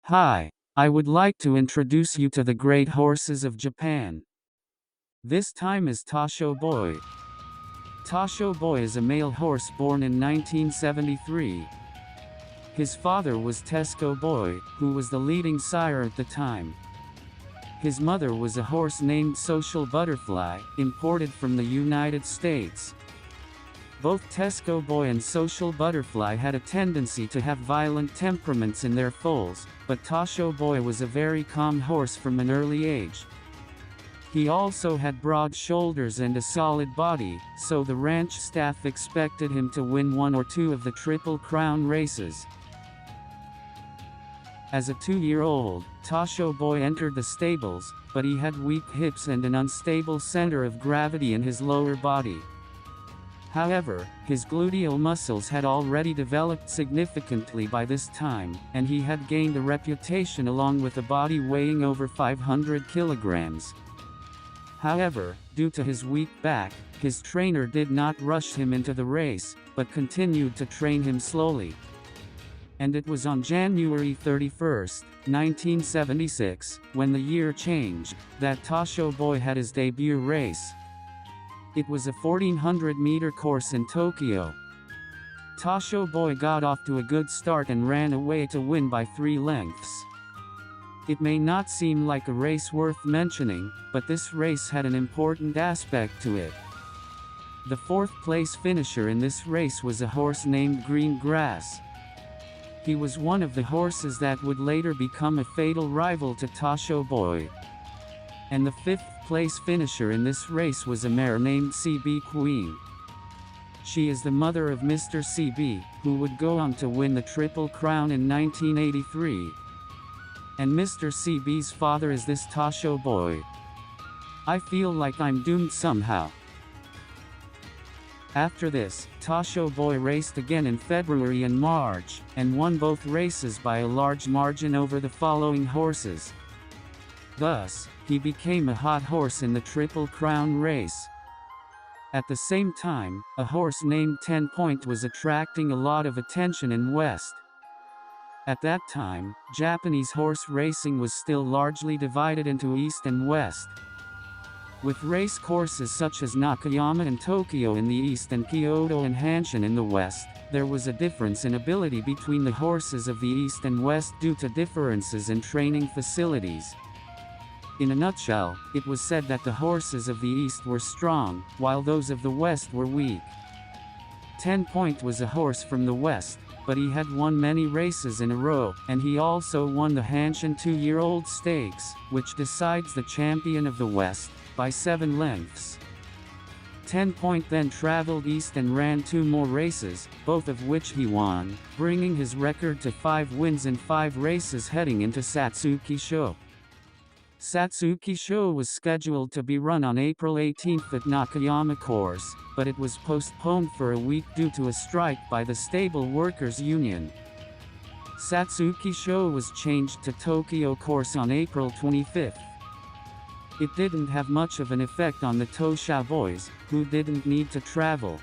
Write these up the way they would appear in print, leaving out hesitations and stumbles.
Hi, I would like to introduce you to the great horses of Japan. This time is Tosho Boy. Tosho Boy is a male horse born in 1973. His father was Tosho Boy, who was the leading sire at the time. His mother was a horse named Social Butterfly, imported from the United States. Both Tosho Boy and Social Butterfly had a tendency to have violent temperaments in their foals, but Tosho Boy was a very calm horse from an early age. He also had broad shoulders and a solid body, so the ranch staff expected him to win one or two of the Triple Crown races. As a 2-year-old, Tosho Boy entered the stables, but he had weak hips and an unstable center of gravity in his lower body. However, his gluteal muscles had already developed significantly by this time, and he had gained a reputation along with a body weighing over 500 kilograms. However, due to his weak back, his trainer did not rush him into the race, but continued to train him slowly. And it was on January 31, 1976, when the year changed, that Tosho Boy had his debut race. It was a 1400-meter course in Tokyo. Tosho Boy got off to a good start and ran away to win by 3 lengths. It may not seem like a race worth mentioning, but this race had an important aspect to it. The 4th place finisher in this race was a horse named Green Grass. He was one of the horses that would later become a fatal rival to Tosho Boy. And the 5th place finisher in this race was a mare named CB Queen. She is the mother of Mr. CB, who would go on to win the Triple Crown in 1983. And Mr. CB's father is this Tosho Boy. I feel like I'm doomed somehow. After this, Tosho Boy raced again in February and March, and won both races by a large margin over the following horses. Thus, he became a hot horse in the Triple Crown race. At the same time, a horse named 10 Point was attracting a lot of attention in West. At that time, Japanese horse racing was still largely divided into East and West. With race courses such as Nakayama and Tokyo in the East and Kyoto and Hanshin in the West, there was a difference in ability between the horses of the East and West due to differences in training facilities. In a nutshell, it was said that the horses of the East were strong, while those of the West were weak. 10 Point was a horse from the West, but he had won many races in a row, and he also won the Hanshin 2-year-old Stakes, which decides the champion of the West, by 7 lengths. 10 Point then traveled east and ran 2 more races, both of which he won, bringing his record to 5 wins in 5 races heading into Satsuki Show. Satsuki Show was scheduled to be run on April 18 at Nakayama course, but it was postponed for a week due to a strike by the stable workers union. Satsuki Show was changed to Tokyo course on April 25. It didn't have much of an effect on the Tosho Boys, who didn't need to travel.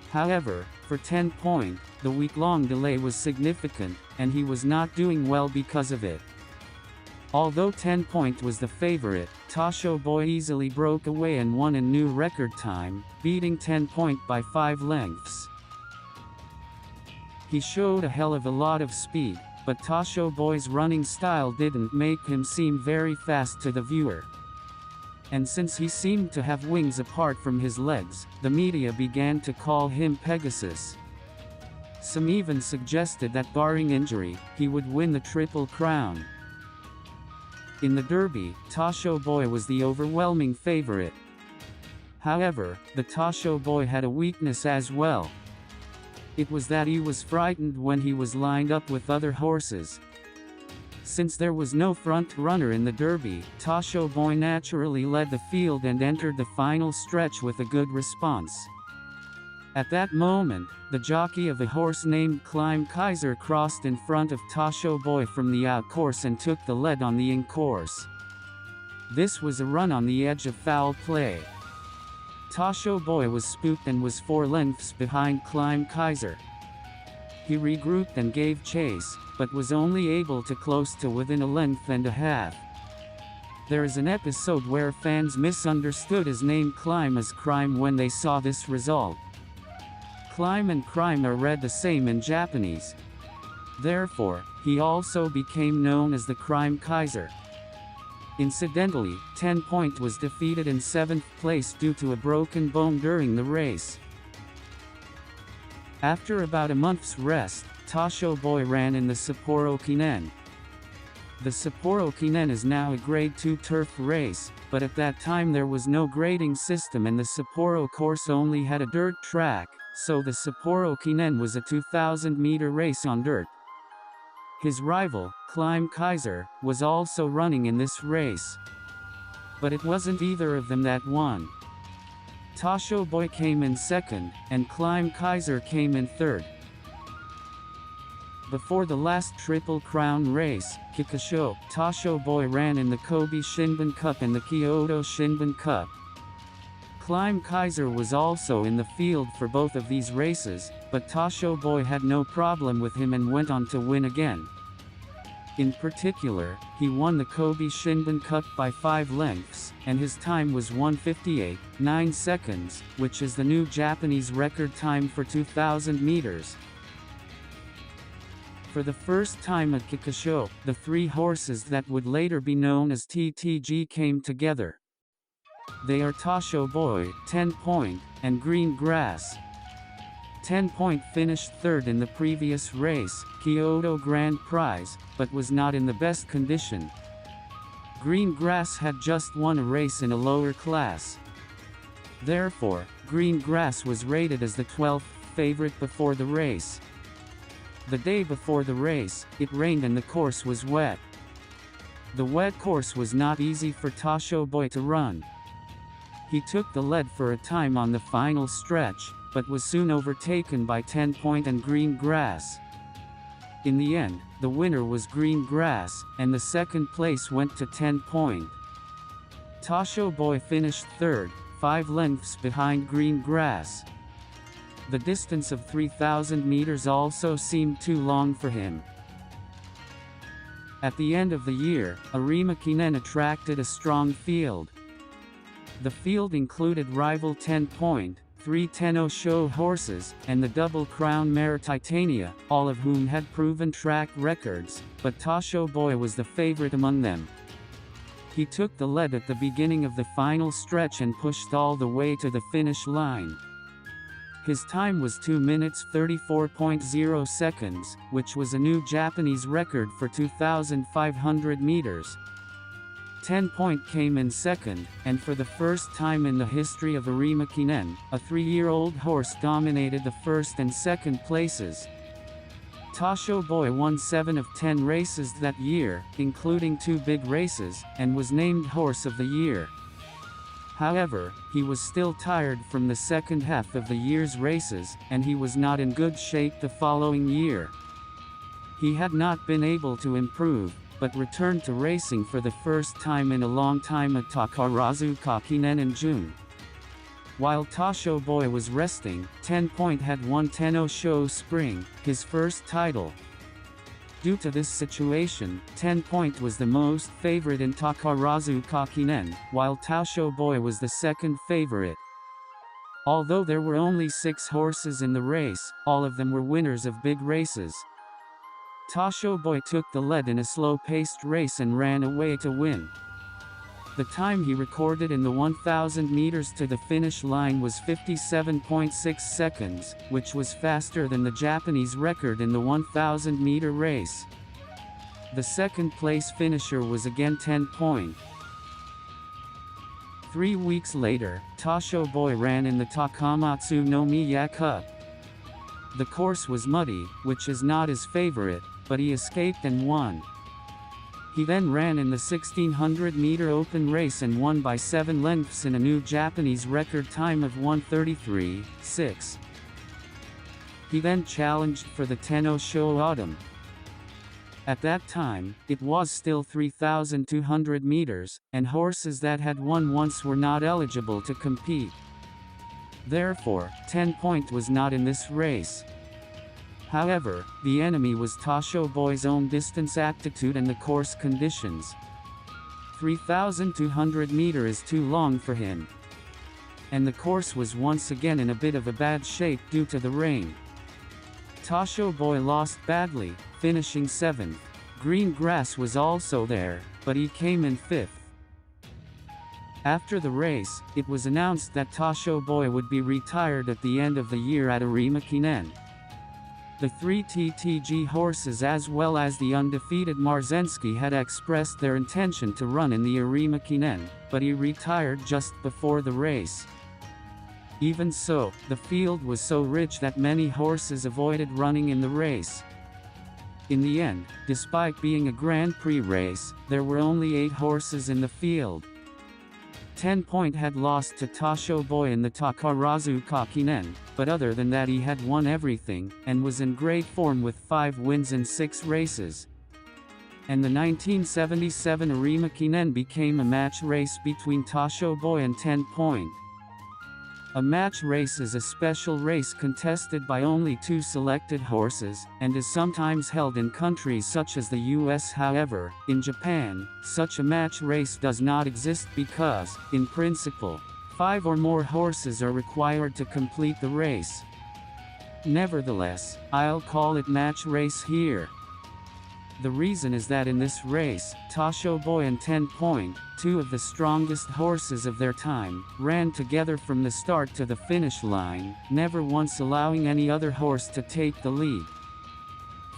However, for 10 Point, the week-long delay was significant, and he was not doing well because of it. Although 10 Point was the favorite, Tosho Boy easily broke away and won a new record time, beating 10 Point by 5 lengths. He showed a hell of a lot of speed, but Tosho Boy's running style didn't make him seem very fast to the viewer. And since he seemed to have wings apart from his legs, the media began to call him Pegasus. Some even suggested that barring injury, he would win the Triple Crown. In the Derby, Tosho Boy was the overwhelming favorite. However, the Tosho Boy had a weakness as well. It was that he was frightened when he was lined up with other horses. Since there was no front runner in the Derby, Tosho Boy naturally led the field and entered the final stretch with a good response. At that moment, the jockey of a horse named Climb Kaiser crossed in front of Tosho Boy from the out course and took the lead on the in course. This was a run on the edge of foul play. Tosho Boy was spooked and was 4 lengths behind Climb Kaiser. He regrouped and gave chase, but was only able to close to within a length and a half. There is an episode where fans misunderstood his name Climb as Crime when they saw this result. Climb and crime are read the same in Japanese. Therefore, he also became known as the Crime Kaiser. Incidentally, 10 Point was defeated in 7th place due to a broken bone during the race. After about a month's rest, Tosho Boy ran in the Sapporo Kinen. The Sapporo Kinen is now a Grade 2 turf race, but at that time there was no grading system and the Sapporo course only had a dirt track, so the Sapporo Kinen was a 2,000-meter race on dirt. His rival, Climb Kaiser, was also running in this race. But it wasn't either of them that won. Tosho Boy came in second, and Climb Kaiser came in third. Before the last Triple Crown race, Kikisho, Tosho Boy ran in the Kobe Shinbun Cup and the Kyoto Shinbun Cup. Climb Kaiser was also in the field for both of these races, but Tosho Boy had no problem with him and went on to win again. In particular, he won the Kobe Shinbun Cup by 5 lengths, and his time was 1:58.9 seconds, which is the new Japanese record time for 2,000 meters. For the first time at Kikisho, the 3 horses that would later be known as TTG came together. They are Tosho Boy, 10 Point, and Green Grass. 10 Point finished third in the previous race, Kyoto Grand Prize, but was not in the best condition. Green Grass had just won a race in a lower class. Therefore, Green Grass was rated as the 12th favorite before the race. The day before the race, it rained and the course was wet. The wet course was not easy for Tosho Boy to run. He took the lead for a time on the final stretch, but was soon overtaken by 10 Point and Green Grass. In the end, the winner was Green Grass, and the second place went to 10 Point. Tosho Boy finished third, 5 lengths behind Green Grass. The distance of 3,000 meters also seemed too long for him. At the end of the year, Arima Kinen attracted a strong field. The field included rival 10 Point, 3 Tosho horses, and the Double Crown mare Titania, all of whom had proven track records, but Tosho Boy was the favorite among them. He took the lead at the beginning of the final stretch and pushed all the way to the finish line. His time was 2 minutes 34.0 seconds, which was a new Japanese record for 2,500 meters. 10 Point came in second, and for the first time in the history of Arima Kinen, a 3-year-old horse dominated the first and second places. Tosho Boy won 7 of 10 races that year, including 2 big races, and was named Horse of the Year. However, he was still tired from the second half of the year's races, and he was not in good shape the following year. He had not been able to improve, but returned to racing for the first time in a long time at Takarazuka Kinen in June. While Tosho Boy was resting, 10 Point had won Tosho Spring, his first title. Due to this situation, 10 Point was the most favorite in Takarazuka Kinen, while Tosho Boy was the second favorite. Although there were only 6 horses in the race, all of them were winners of big races. Tosho Boy took the lead in a slow-paced race and ran away to win. The time he recorded in the 1,000 meters to the finish line was 57.6 seconds, which was faster than the Japanese record in the 1,000-meter race. The second-place finisher was again 10 Point. 3 weeks later, Tosho Boy ran in the Takamatsu no Miya Cup. The course was muddy, which is not his favorite, but he escaped and won. He then ran in the 1,600-meter open race and won by 7 lengths in a new Japanese record time of 1:33.6. He then challenged for the Tosho Autumn. At that time, it was still 3,200 meters, and horses that had won once were not eligible to compete. Therefore, 10 Point was not in this race. However, the enemy was Tosho Boy's own distance attitude and the course conditions. 3,200 meters is too long for him. And the course was once again in a bit of a bad shape due to the rain. Tosho Boy lost badly, finishing 7th. Green grass was also there, but he came in 5th. After the race, it was announced that Tosho Boy would be retired at the end of the year at Arima Kinen. The 3 TTG horses as well as the undefeated Marzensky had expressed their intention to run in the Arima Kinen, but he retired just before the race. Even so, the field was so rich that many horses avoided running in the race. In the end, despite being a Grand Prix race, there were only 8 horses in the field. 10 Point had lost to Tosho Boy in the Takarazuka Kinen, but other than that he had won everything, and was in great form with 5 wins in 6 races. And the 1977 Arima Kinen became a match race between Tosho Boy and 10 Point. A match race is a special race contested by only 2 selected horses, and is sometimes held in countries such as the US. However, in Japan, such a match race does not exist because, in principle, 5 or more horses are required to complete the race. Nevertheless, I'll call it match race here. The reason is that in this race, Tosho Boy and 10 Point, 2 of the strongest horses of their time, ran together from the start to the finish line, never once allowing any other horse to take the lead.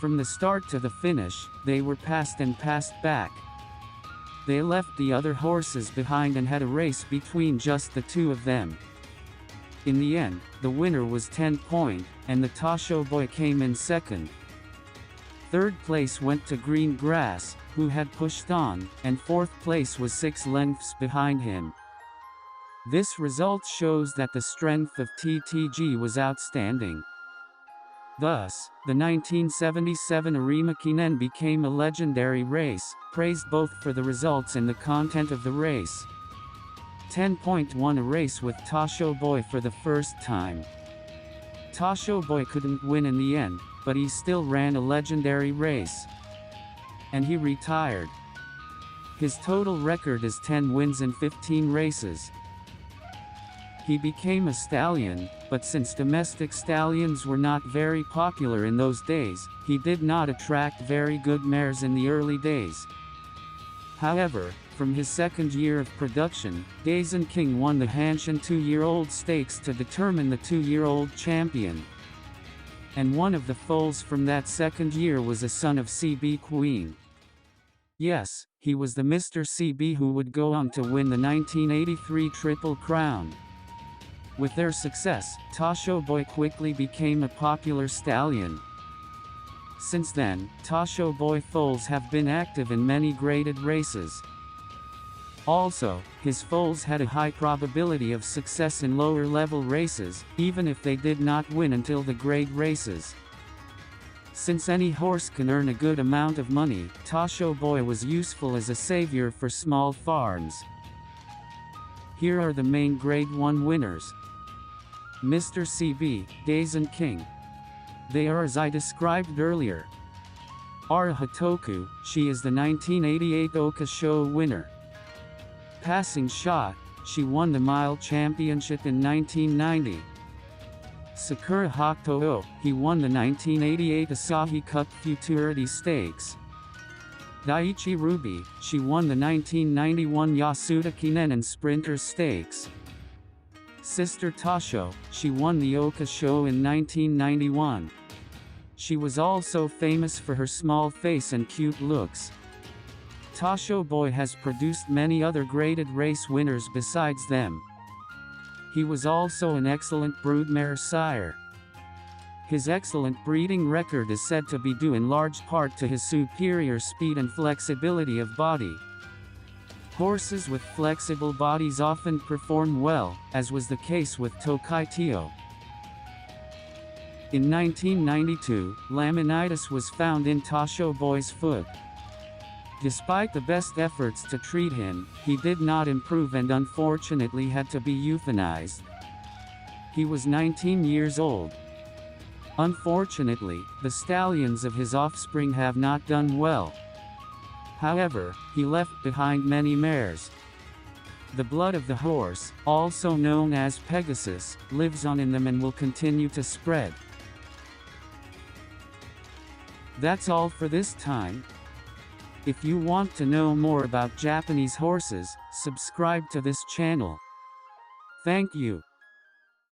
From the start to the finish, they were passed and passed back. They left the other horses behind and had a race between just the 2 of them. In the end, the winner was 10 Point, and the Tosho Boy came in 2nd. 3rd place went to Green Grass, who had pushed on, and 4th place was 6 lengths behind him. This result shows that the strength of TTG was outstanding. Thus, the 1977 Arima Kinen became a legendary race, praised both for the results and the content of the race. 10 Point won a race with Tosho Boy for the first time. Tosho Boy couldn't win in the end, but he still ran a legendary race. And he retired. His total record is 10 wins in 15 races. He became a stallion, but since domestic stallions were not very popular in those days, he did not attract very good mares in the early days. However, from his 2nd year of production, Dazen King won the Hanshin 2-year-old stakes to determine the 2-year-old champion. And one of the foals from that 2nd year was a son of CB Queen. Yes, he was the Mr. CB who would go on to win the 1983 Triple Crown. With their success, Tosho Boy quickly became a popular stallion. Since then, Tosho Boy foals have been active in many graded races. Also, his foals had a high probability of success in lower-level races, even if they did not win until the grade races. Since any horse can earn a good amount of money, Tosho Boy was useful as a savior for small farms. Here are the main Grade 1 winners. Mr. CB, Dazen King. They are as I described earlier. Ara Hatoku, she is the 1988 Oka Show winner. Passing Shot, she won the Mile Championship in 1990. Sakura Hakuto, he won the 1988 Asahi Cup Futurity Stakes. Daiichi Ruby, she won the 1991 Yasuda Kinen and Sprinters Stakes. Sister Tosho, she won the Oka Show in 1991. She was also famous for her small face and cute looks. Tosho Boy has produced many other graded race winners besides them. He was also an excellent broodmare sire. His excellent breeding record is said to be due in large part to his superior speed and flexibility of body. Horses with flexible bodies often perform well, as was the case with Tokai Tio. In 1992, laminitis was found in Tosho Boy's foot. Despite the best efforts to treat him, he did not improve and unfortunately had to be euthanized. He was 19 years old. Unfortunately, the stallions of his offspring have not done well. However, he left behind many mares. The blood of the horse, also known as Pegasus, lives on in them and will continue to spread. That's all for this time. If you want to know more about Japanese horses, subscribe to this channel. Thank you.